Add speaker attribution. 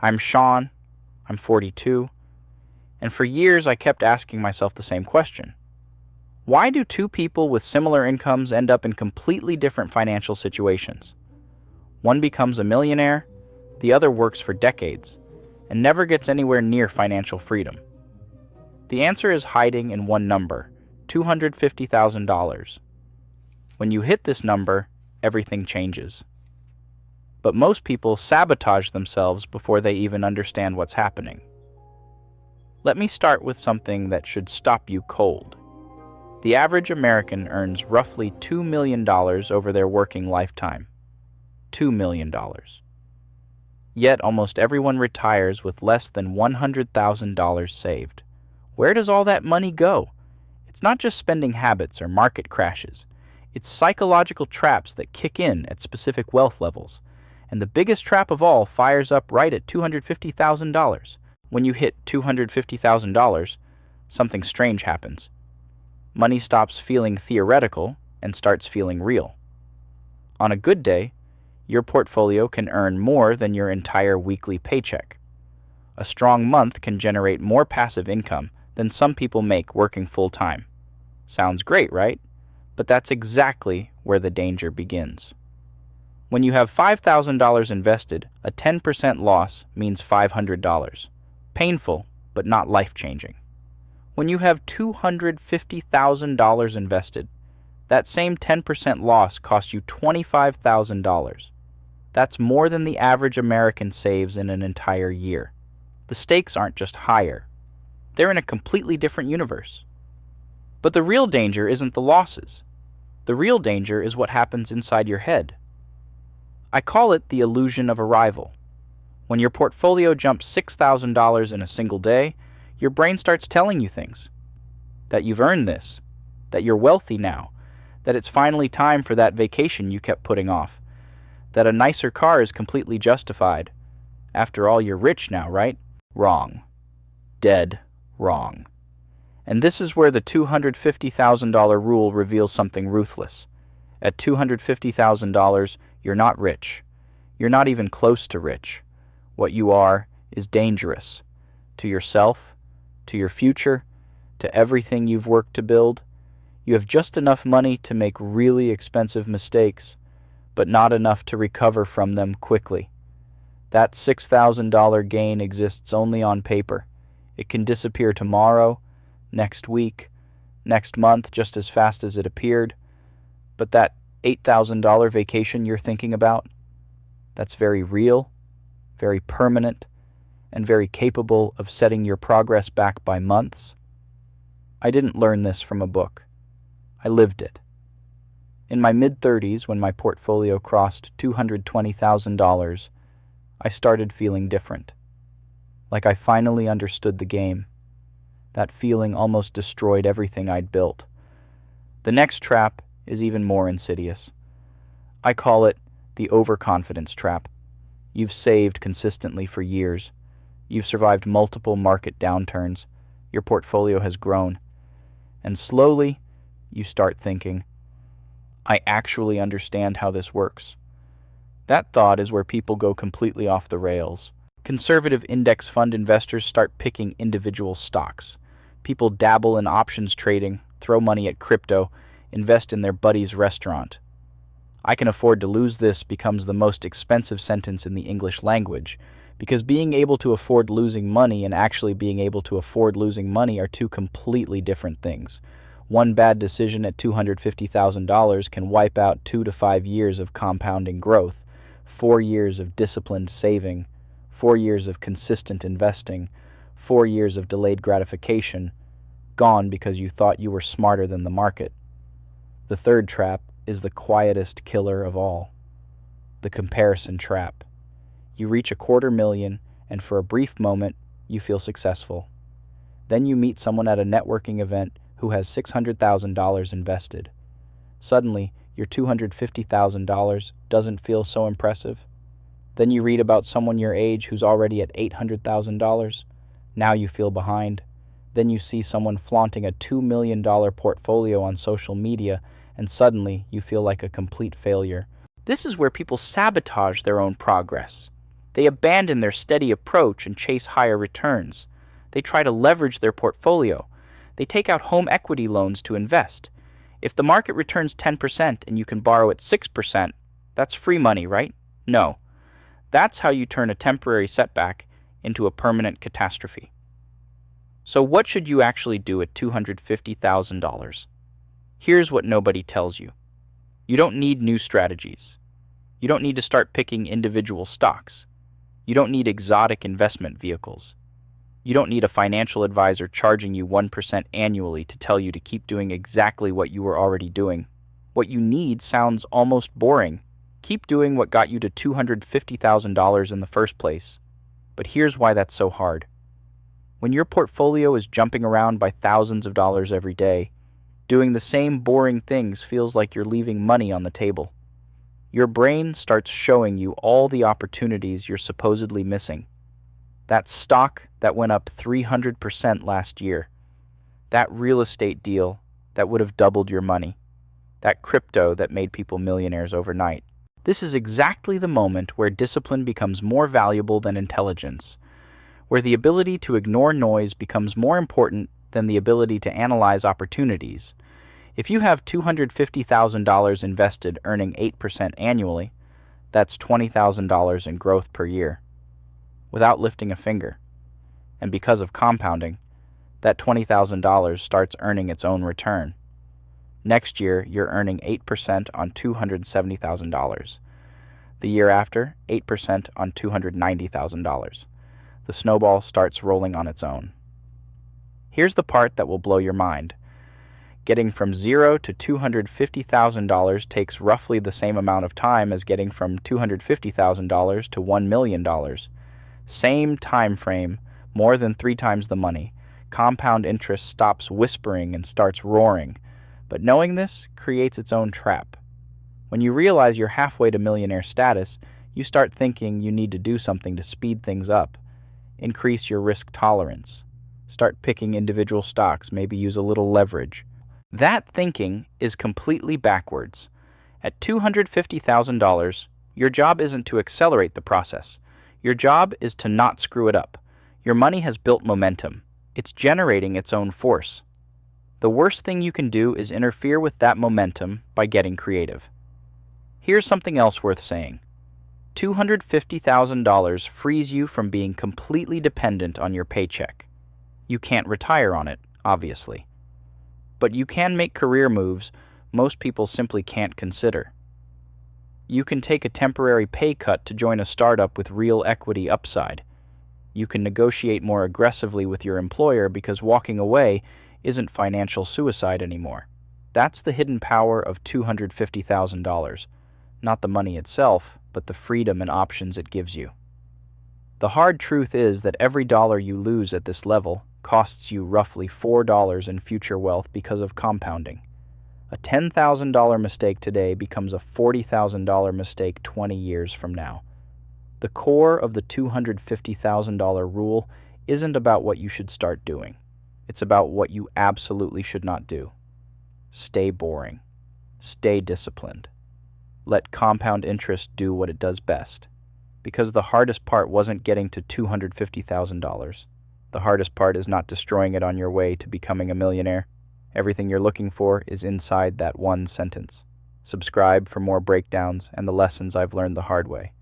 Speaker 1: I'm Sean, I'm 42, and for years I kept asking myself the same question. Why do two people with similar incomes end up in completely different financial situations? One becomes a millionaire, the other works for decades, and never gets anywhere near financial freedom. The answer is hiding in one number, $250,000. When you hit this number, everything changes. But most people sabotage themselves before they even understand what's happening. Let me start with something that should stop you cold. The average American earns roughly $2 million over their working lifetime. $2 million. Yet almost everyone retires with less than $100,000 saved. Where does all that money go? It's not just spending habits or market crashes. It's psychological traps that kick in at specific wealth levels. And the biggest trap of all fires up right at $250,000. When you hit $250,000, something strange happens. Money stops feeling theoretical and starts feeling real. On a good day, your portfolio can earn more than your entire weekly paycheck. A strong month can generate more passive income than some people make working full-time. Sounds great, right? But that's exactly where the danger begins. When you have $5,000 invested, a 10% loss means $500. Painful, but not life-changing. When you have $250,000 invested, that same 10% loss costs you $25,000. That's more than the average American saves in an entire year. The stakes aren't just higher. They're in a completely different universe. But the real danger isn't the losses. The real danger is what happens inside your head. I call it the illusion of arrival. When your portfolio jumps $6,000 in a single day, your brain starts telling you things. That you've earned this, that you're wealthy now, that it's finally time for that vacation you kept putting off, that a nicer car is completely justified. After all, you're rich now, right? Wrong. Dead wrong. And this is where the $250,000 rule reveals something ruthless. At $250,000, you're not rich. You're not even close to rich. What you are is dangerous. To yourself, to your future, to everything you've worked to build. You have just enough money to make really expensive mistakes, but not enough to recover from them quickly. That $6,000 gain exists only on paper. It can disappear tomorrow, next week, next month, just as fast as it appeared. But that $8,000 vacation you're thinking about, that's very real, very permanent, and very capable of setting your progress back by months. I didn't learn this from a book. I lived it. In my mid-30s, when my portfolio crossed $220,000, I started feeling different. Like I finally understood the game. That feeling almost destroyed everything I'd built. The next trap is even more insidious. I call it the overconfidence trap. You've saved consistently for years. You've survived multiple market downturns. Your portfolio has grown. And slowly, you start thinking, I actually understand how this works. That thought is where people go completely off the rails. Conservative index fund investors start picking individual stocks. People dabble in options trading, throw money at crypto, invest in their buddy's restaurant. I can afford to lose this becomes the most expensive sentence in the English language, because being able to afford losing money and actually being able to afford losing money are two completely different things. One bad decision at $250,000 can wipe out 2 to 5 years of compounding growth, 4 years of disciplined saving, 4 years of consistent investing, 4 years of delayed gratification, gone because you thought you were smarter than the market. The third trap is the quietest killer of all, the comparison trap. You reach $250,000, and for a brief moment, you feel successful. Then you meet someone at a networking event who has $600,000 invested. Suddenly, your $250,000 doesn't feel so impressive. Then you read about someone your age who's already at $800,000. Now you feel behind. Then you see someone flaunting a $2 million portfolio on social media, and suddenly you feel like a complete failure. This is where people sabotage their own progress. They abandon their steady approach and chase higher returns. They try to leverage their portfolio. They take out home equity loans to invest. If the market returns 10% and you can borrow at 6%, that's free money, right? No. That's how you turn a temporary setback into a permanent catastrophe. So what should you actually do at $250,000? Here's what nobody tells you. You don't need new strategies. You don't need to start picking individual stocks. You don't need exotic investment vehicles. You don't need a financial advisor charging you 1% annually to tell you to keep doing exactly what you were already doing. What you need sounds almost boring. Keep doing what got you to $250,000 in the first place. But here's why that's so hard. When your portfolio is jumping around by thousands of dollars every day, doing the same boring things feels like you're leaving money on the table. Your brain starts showing you all the opportunities you're supposedly missing. That stock that went up 300% last year. That real estate deal that would have doubled your money. That crypto that made people millionaires overnight. This is exactly the moment where discipline becomes more valuable than intelligence, where the ability to ignore noise becomes more important than the ability to analyze opportunities. If you have $250,000 invested earning 8% annually, that's $20,000 in growth per year, without lifting a finger. And because of compounding, that $20,000 starts earning its own return. Next year, you're earning 8% on $270,000. The year after, 8% on $290,000. The snowball starts rolling on its own. Here's the part that will blow your mind. Getting from $0 to $250,000 takes roughly the same amount of time as getting from $250,000 to $1 million. Same time frame, more than 3 times the money. Compound interest stops whispering and starts roaring. But knowing this creates its own trap. When you realize you're halfway to millionaire status, you start thinking you need to do something to speed things up. Increase your risk tolerance. Start picking individual stocks, maybe use a little leverage. That thinking is completely backwards. At $250,000, your job isn't to accelerate the process. Your job is to not screw it up. Your money has built momentum. It's generating its own force. The worst thing you can do is interfere with that momentum by getting creative. Here's something else worth saying. $250,000 frees you from being completely dependent on your paycheck. You can't retire on it, obviously. But you can make career moves most people simply can't consider. You can take a temporary pay cut to join a startup with real equity upside. You can negotiate more aggressively with your employer because walking away isn't financial suicide anymore. That's the hidden power of $250,000. Not the money itself, but the freedom and options it gives you. The hard truth is that every dollar you lose at this level costs you roughly $4 in future wealth because of compounding. A $10,000 mistake today becomes a $40,000 mistake 20 years from now. The core of the $250,000 rule isn't about what you should start doing. It's about what you absolutely should not do. Stay boring. Stay disciplined. Let compound interest do what it does best. Because the hardest part wasn't getting to $250,000. The hardest part is not destroying it on your way to becoming a millionaire. Everything you're looking for is inside that one sentence. Subscribe for more breakdowns and the lessons I've learned the hard way.